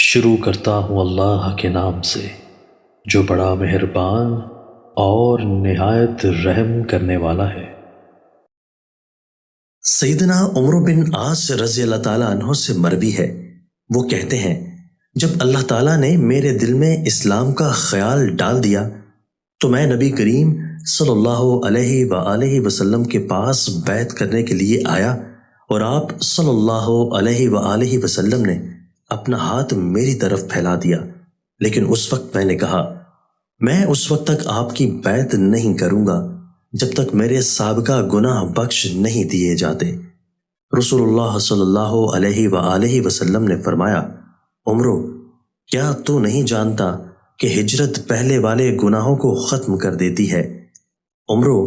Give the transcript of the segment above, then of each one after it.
شروع کرتا ہوں اللہ کے نام سے جو بڑا مہربان اور نہایت رحم کرنے والا ہے۔ سیدنا عمر بن عاص رضی اللہ تعالیٰ عنہ سے مروی ہے، وہ کہتے ہیں جب اللہ تعالیٰ نے میرے دل میں اسلام کا خیال ڈال دیا تو میں نبی کریم صلی اللہ علیہ وآلہ وسلم کے پاس بیعت کرنے کے لیے آیا اور آپ صلی اللہ علیہ وآلہ وسلم نے اپنا ہاتھ میری طرف پھیلا دیا، لیکن اس وقت میں نے کہا میں اس وقت تک آپ کی بیعت نہیں کروں گا جب تک میرے سابقہ گناہ بخش نہیں دیے جاتے۔ رسول اللہ صلی اللہ علیہ وآلہ وسلم نے فرمایا، عمرو کیا تو نہیں جانتا کہ ہجرت پہلے والے گناہوں کو ختم کر دیتی ہے؟ عمرو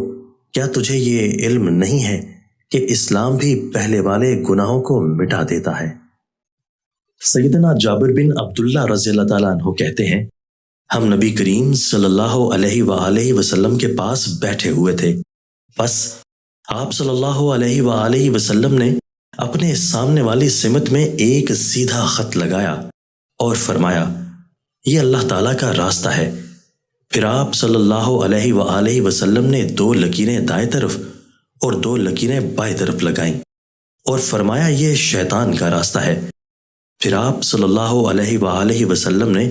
کیا تجھے یہ علم نہیں ہے کہ اسلام بھی پہلے والے گناہوں کو مٹا دیتا ہے؟ سیدنا جابر بن عبداللہ رضی اللہ تعالیٰ عنہ کہتے ہیں ہم نبی کریم صلی اللہ علیہ وآلہ وسلم کے پاس بیٹھے ہوئے تھے، بس آپ صلی اللہ علیہ وآلہ وسلم نے اپنے سامنے والی سمت میں ایک سیدھا خط لگایا اور فرمایا یہ اللہ تعالیٰ کا راستہ ہے۔ پھر آپ صلی اللہ علیہ وآلہ وسلم نے 2 لکیریں دائیں طرف اور 2 لکیریں بائیں طرف لگائیں اور فرمایا یہ شیطان کا راستہ ہے۔ پھر آپ صلی اللہ علیہ وآلہ وسلم نے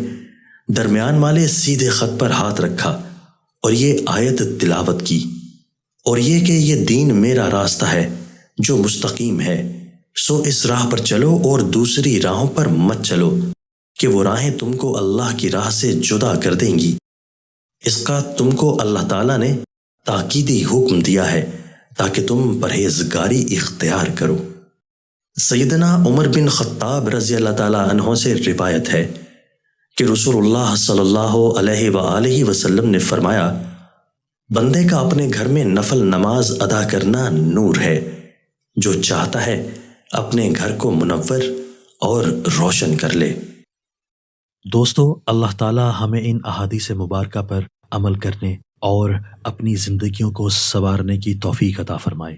درمیان والے سیدھے خط پر ہاتھ رکھا اور یہ آیت تلاوت کی، اور یہ کہ یہ دین میرا راستہ ہے جو مستقیم ہے، سو اس راہ پر چلو اور دوسری راہوں پر مت چلو کہ وہ راہیں تم کو اللہ کی راہ سے جدا کر دیں گی۔ اس کا تم کو اللہ تعالیٰ نے تاکیدی حکم دیا ہے تاکہ تم پرہیزگاری اختیار کرو۔ سیدنا عمر بن خطاب رضی اللہ تعالیٰ عنہ سے روایت ہے کہ رسول اللہ صلی اللہ علیہ وآلہ وسلم نے فرمایا بندے کا اپنے گھر میں نفل نماز ادا کرنا نور ہے، جو چاہتا ہے اپنے گھر کو منور اور روشن کر لے۔ دوستو، اللہ تعالی ہمیں ان احادیث مبارکہ پر عمل کرنے اور اپنی زندگیوں کو سنوارنے کی توفیق عطا فرمائے۔